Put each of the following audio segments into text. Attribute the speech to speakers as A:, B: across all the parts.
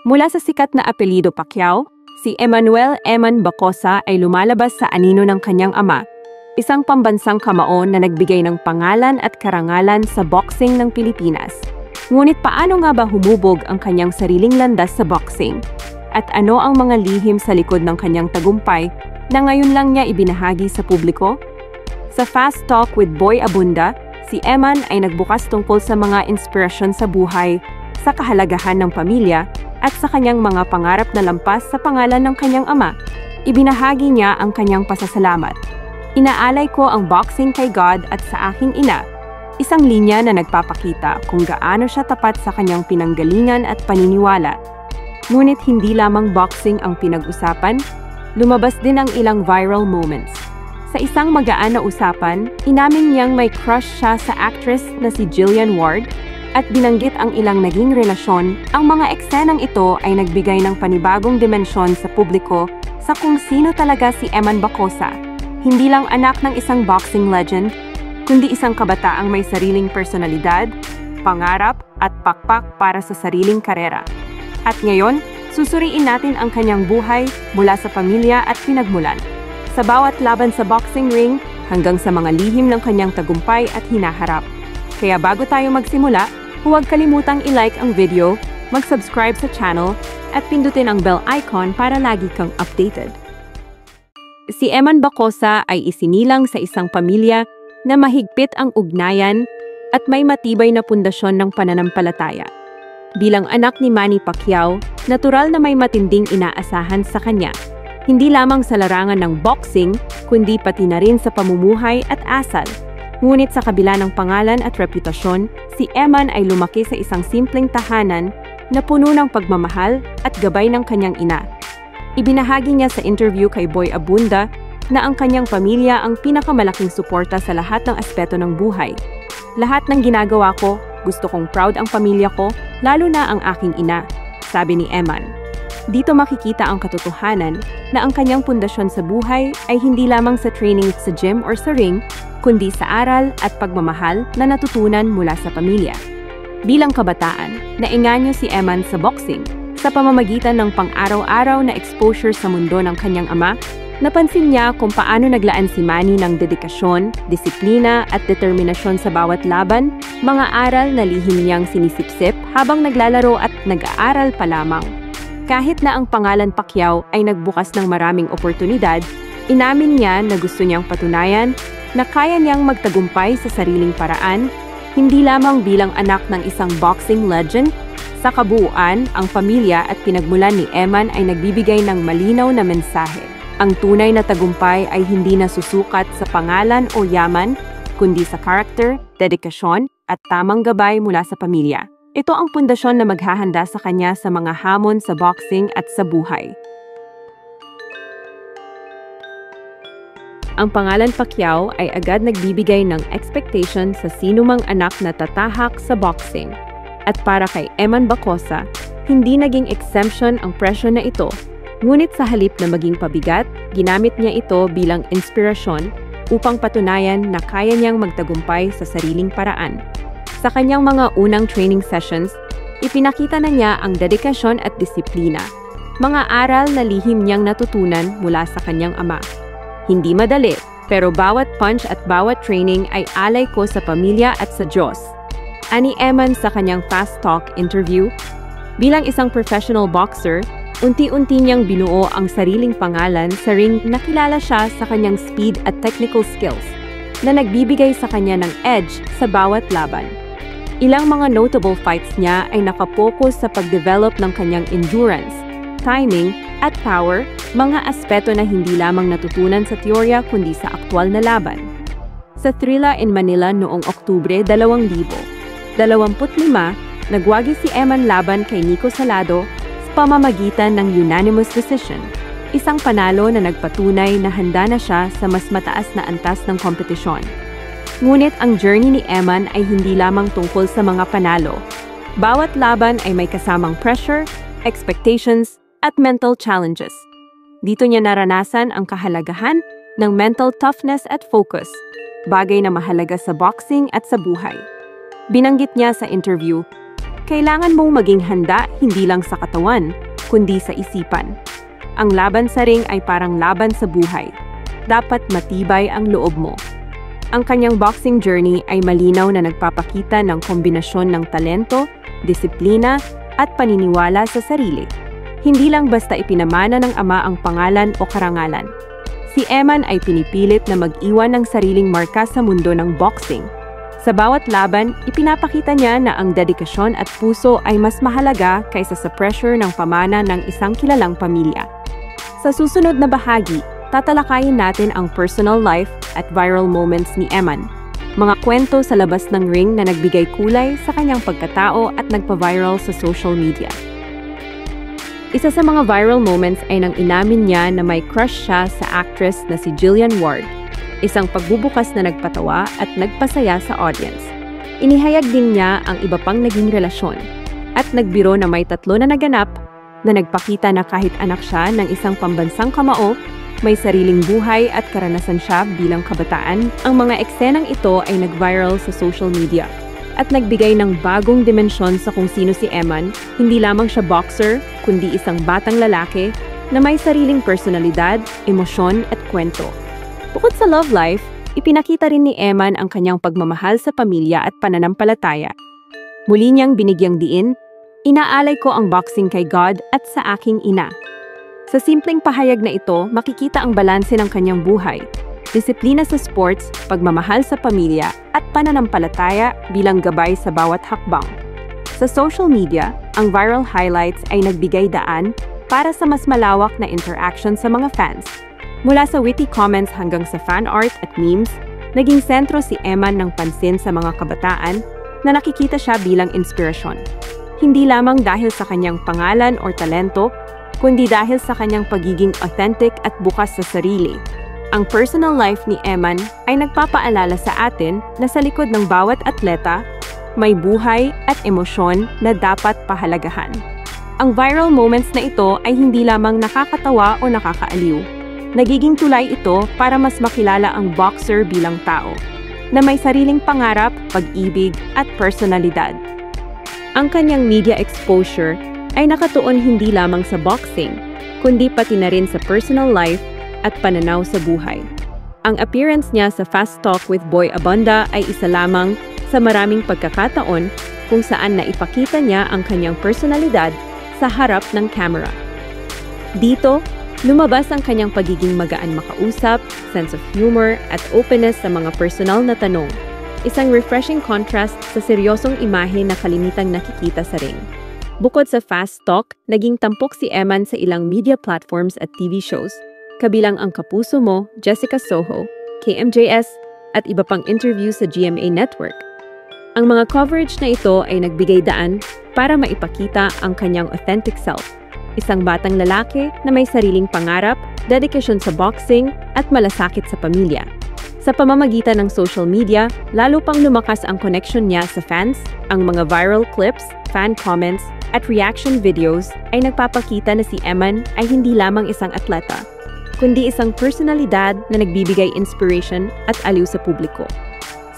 A: Mula sa sikat na apelyido Pacquiao, si Emmanuel "Eman" Bacosa ay lumalabas sa anino ng kanyang ama, isang pambansang kamao na nagbigay ng pangalan at karangalan sa boxing ng Pilipinas. Ngunit paano nga ba humubog ang kanyang sariling landas sa boxing? At ano ang mga lihim sa likod ng kanyang tagumpay na ngayon lang niya ibinahagi sa publiko? Sa Fast Talk with Boy Abunda, si Eman ay nagbukas tungkol sa mga inspirasyon sa buhay, sa kahalagahan ng pamilya, at sa kanyang mga pangarap na lampas sa pangalan ng kanyang ama. Ibinahagi niya ang kanyang pasasalamat. "Inaalay ko ang boxing kay God at sa aking ina." Isang linya na nagpapakita kung gaano siya tapat sa kanyang pinanggalingan at paniniwala. Ngunit hindi lamang boxing ang pinag-usapan, lumabas din ang ilang viral moments. Sa isang magaan na usapan, inamin niyang may crush siya sa actress na si Jillian Ward at binanggit ang ilang naging relasyon. Ang mga eksenang ito ay nagbigay ng panibagong dimensyon sa publiko sa kung sino talaga si Eman Bacosa. Hindi lang anak ng isang boxing legend, kundi isang kabataang may sariling personalidad, pangarap at pakpak para sa sariling karera. At ngayon, susuriin natin ang kanyang buhay mula sa pamilya at pinagmulan. Sa bawat laban sa boxing ring hanggang sa mga lihim ng kanyang tagumpay at hinaharap. Kaya bago tayo magsimula, huwag kalimutang i-like ang video, mag-subscribe sa channel, at pindutin ang bell icon para lagi kang updated. Si Eman Bacosa ay isinilang sa isang pamilya na mahigpit ang ugnayan at may matibay na pundasyon ng pananampalataya. Bilang anak ni Manny Pacquiao, natural na may matinding inaasahan sa kanya. Hindi lamang sa larangan ng boxing, kundi pati na rin sa pamumuhay at asal. Ngunit sa kabila ng pangalan at reputasyon, si Eman ay lumaki sa isang simpleng tahanan na puno ng pagmamahal at gabay ng kanyang ina. Ibinahagi niya sa interview kay Boy Abunda na ang kanyang pamilya ang pinakamalaking suporta sa lahat ng aspeto ng buhay. "Lahat ng ginagawa ko, gusto kong proud ang pamilya ko, lalo na ang aking ina," sabi ni Eman. Dito makikita ang katotohanan na ang kanyang pundasyon sa buhay ay hindi lamang sa training sa gym or sa ring, kundi sa aral at pagmamahal na natutunan mula sa pamilya. Bilang kabataan, nainganyo si Eman sa boxing. Sa pamamagitan ng pang-araw-araw na exposure sa mundo ng kanyang ama, napansin niya kung paano naglaan si Manny ng dedikasyon, disiplina at determinasyon sa bawat laban, mga aral na lihim niyang sinisipsip habang naglalaro at nag-aaral pa lamang. Kahit na ang pangalan Pacquiao ay nagbukas ng maraming oportunidad, inamin niya na gusto niyang patunayan na kaya niyang magtagumpay sa sariling paraan, hindi lamang bilang anak ng isang boxing legend. Sa kabuuan, ang pamilya at pinagmulan ni Eman ay nagbibigay ng malinaw na mensahe. Ang tunay na tagumpay ay hindi nasusukat sa pangalan o yaman, kundi sa karakter, dedikasyon, at tamang gabay mula sa pamilya. Ito ang pundasyon na maghahanda sa kanya sa mga hamon sa boxing at sa buhay. Ang pangalan Pacquiao ay agad nagbibigay ng expectation sa sinumang anak na tatahak sa boxing. At para kay Eman Bacosa, hindi naging exemption ang presyo na ito. Ngunit sa halip na maging pabigat, ginamit niya ito bilang inspirasyon upang patunayan na kaya niyang magtagumpay sa sariling paraan. Sa kanyang mga unang training sessions, ipinakita na niya ang dedikasyon at disiplina, mga aral na lihim niyang natutunan mula sa kanyang ama. "Hindi madali, pero bawat punch at bawat training ay alay ko sa pamilya at sa Diyos," ani Eman sa kanyang Fast Talk interview. Bilang isang professional boxer, unti-unti niyang binuo ang sariling pangalan sa ring. Nakilala siya sa kanyang speed at technical skills na nagbibigay sa kanya ng edge sa bawat laban. Ilang mga notable fights niya ay nakapokus sa pagdevelop ng kanyang endurance, timing, at power, mga aspeto na hindi lamang natutunan sa teorya kundi sa aktwal na laban. Sa Thrilla in Manila noong Oktubre 2025, nagwagi si Eman laban kay Nico Salado sa pamamagitan ng unanimous decision, isang panalo na nagpatunay na handa na siya sa mas mataas na antas ng kompetisyon. Ngunit ang journey ni Eman ay hindi lamang tungkol sa mga panalo. Bawat laban ay may kasamang pressure, expectations, at mental challenges. Dito niya naranasan ang kahalagahan ng mental toughness at focus, bagay na mahalaga sa boxing at sa buhay. Binanggit niya sa interview, Kailangan mong maging handa hindi lang sa katawan, kundi sa isipan. Ang laban sa ring ay parang laban sa buhay. Dapat matibay ang loob mo. Ang kanyang boxing journey ay malinaw na nagpapakita ng kombinasyon ng talento, disiplina, at paniniwala sa sarili. Hindi lang basta ipinamana ng ama ang pangalan o karangalan. Si Eman ay pinipilit na mag-iwan ng sariling marka sa mundo ng boxing. Sa bawat laban, ipinapakita niya na ang dedikasyon at puso ay mas mahalaga kaysa sa pressure ng pamana ng isang kilalang pamilya. Sa susunod na bahagi, tatalakayin natin ang personal life at viral moments ni Eman. Mga kwento sa labas ng ring na nagbigay kulay sa kanyang pagkatao at nagpa-viral sa social media. Isa sa mga viral moments ay nang inamin niya na may crush siya sa actress na si Jillian Ward. Isang pagbubukas na nagpatawa at nagpasaya sa audience. Inihayag din niya ang iba pang naging relasyon at nagbiro na may 3 na naganap na nagpakita na kahit anak siya ng isang pambansang kamao, may sariling buhay at karanasan siya bilang kabataan. Ang mga eksenang ito ay nag-viral sa social media at nagbigay ng bagong dimensyon sa kung sino si Eman. Hindi lamang siya boxer, kundi isang batang lalaki na may sariling personalidad, emosyon at kwento. Bukod sa love life, ipinakita rin ni Eman ang kanyang pagmamahal sa pamilya at pananampalataya. Muli niyang binigyang diin, "Inaalay ko ang boxing kay God at sa aking ina." Sa simpleng pahayag na ito, makikita ang balanse ng kanyang buhay. Disiplina sa sports, pagmamahal sa pamilya, at pananampalataya bilang gabay sa bawat hakbang. Sa social media, ang viral highlights ay nagbigay daan para sa mas malawak na interaction sa mga fans. Mula sa witty comments hanggang sa fan art at memes, naging sentro si Eman ng pansin sa mga kabataan na nakikita siya bilang inspirasyon. Hindi lamang dahil sa kanyang pangalan o talento, kundi dahil sa kanyang pagiging authentic at bukas sa sarili. Ang personal life ni Eman ay nagpapaalala sa atin na sa likod ng bawat atleta, may buhay at emosyon na dapat pahalagahan. Ang viral moments na ito ay hindi lamang nakakatawa o nakakaaliw. Nagiging tulay ito para mas makilala ang boxer bilang tao, na may sariling pangarap, pag-ibig at personalidad. Ang kanyang media exposure ay nakatuon hindi lamang sa boxing, kundi pati na rin sa personal life at pananaw sa buhay. Ang appearance niya sa Fast Talk with Boy Abunda ay isa lamang sa maraming pagkakataon kung saan naipakita niya ang kanyang personalidad sa harap ng camera. Dito, lumabas ang kanyang pagiging magaan makausap, sense of humor at openness sa mga personal na tanong. Isang refreshing contrast sa seryosong imahe na kalimitang nakikita sa ring. Bukod sa Fast Talk, naging tampok si Eman sa ilang media platforms at TV shows, kabilang ang Kapuso Mo, Jessica Soho, KMJS, at iba pang interviews sa GMA Network. Ang mga coverage na ito ay nagbigay daan para maipakita ang kanyang authentic self. Isang batang lalaki na may sariling pangarap, dedikasyon sa boxing, at malasakit sa pamilya. Sa pamamagitan ng social media, lalo pang lumakas ang connection niya sa fans. Ang mga viral clips, fan comments, at reaction videos ay nagpapakita na si Eman ay hindi lamang isang atleta, kundi isang personalidad na nagbibigay inspiration at aliw sa publiko.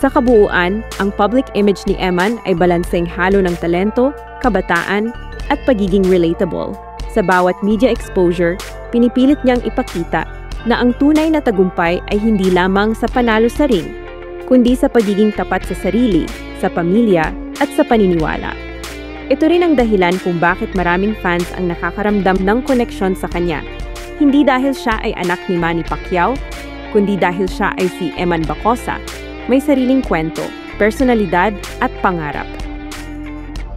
A: Sa kabuuan, ang public image ni Eman ay balanseng halo ng talento, kabataan, at pagiging relatable. Sa bawat media exposure, pinipilit niyang ipakita na ang tunay na tagumpay ay hindi lamang sa panalo sa ring, kundi sa pagiging tapat sa sarili, sa pamilya, at sa paniniwala. Ito rin ang dahilan kung bakit maraming fans ang nakakaramdam ng koneksyon sa kanya. Hindi dahil siya ay anak ni Manny Pacquiao, kundi dahil siya ay si Eman Bacosa, may sariling kwento, personalidad, at pangarap.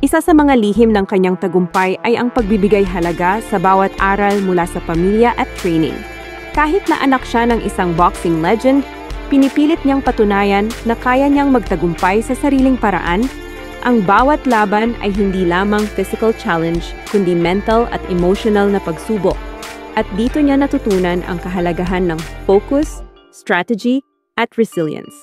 A: Isa sa mga lihim ng kanyang tagumpay ay ang pagbibigay halaga sa bawat aral mula sa pamilya at training. Kahit na anak siya ng isang boxing legend, pinipilit niyang patunayan na kaya niyang magtagumpay sa sariling paraan. Ang bawat laban ay hindi lamang physical challenge, kundi mental at emotional na pagsubok. At dito niya natutunan ang kahalagahan ng focus, strategy, at resilience.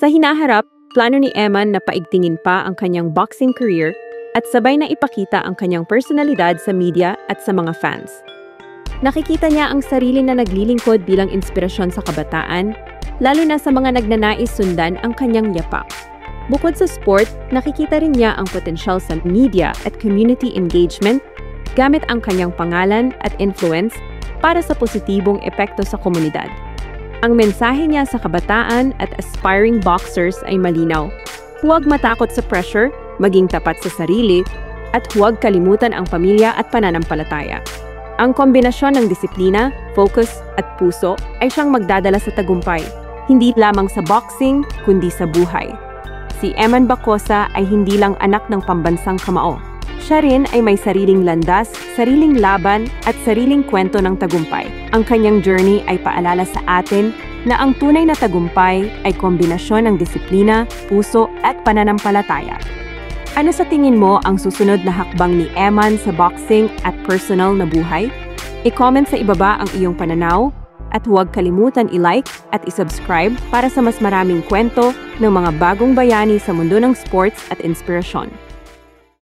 A: Sa hinaharap, plano ni Eman na paigtingin pa ang kanyang boxing career at sabay na ipakita ang kanyang personalidad sa media at sa mga fans. Nakikita niya ang sarili na naglilingkod bilang inspirasyon sa kabataan, lalo na sa mga nagnanais sundan ang kanyang yapak. Bukod sa sport, nakikita rin niya ang potensyal sa media at community engagement gamit ang kanyang pangalan at influence para sa positibong epekto sa komunidad. Ang mensahe niya sa kabataan at aspiring boxers ay malinaw. Huwag matakot sa pressure, maging tapat sa sarili, at huwag kalimutan ang pamilya at pananampalataya. Ang kombinasyon ng disiplina, focus, at puso ay siyang magdadala sa tagumpay, hindi lamang sa boxing, kundi sa buhay. Si Eman Bacosa ay hindi lang anak ng pambansang kamao. Siya rin ay may sariling landas, sariling laban, at sariling kwento ng tagumpay. Ang kanyang journey ay paalala sa atin na ang tunay na tagumpay ay kombinasyon ng disiplina, puso, at pananampalataya. Ano sa tingin mo ang susunod na hakbang ni Eman sa boxing at personal na buhay? I-comment sa ibaba ang iyong pananaw at huwag kalimutan i-like at i-subscribe para sa mas maraming kwento ng mga bagong bayani sa mundo ng sports at inspirasyon.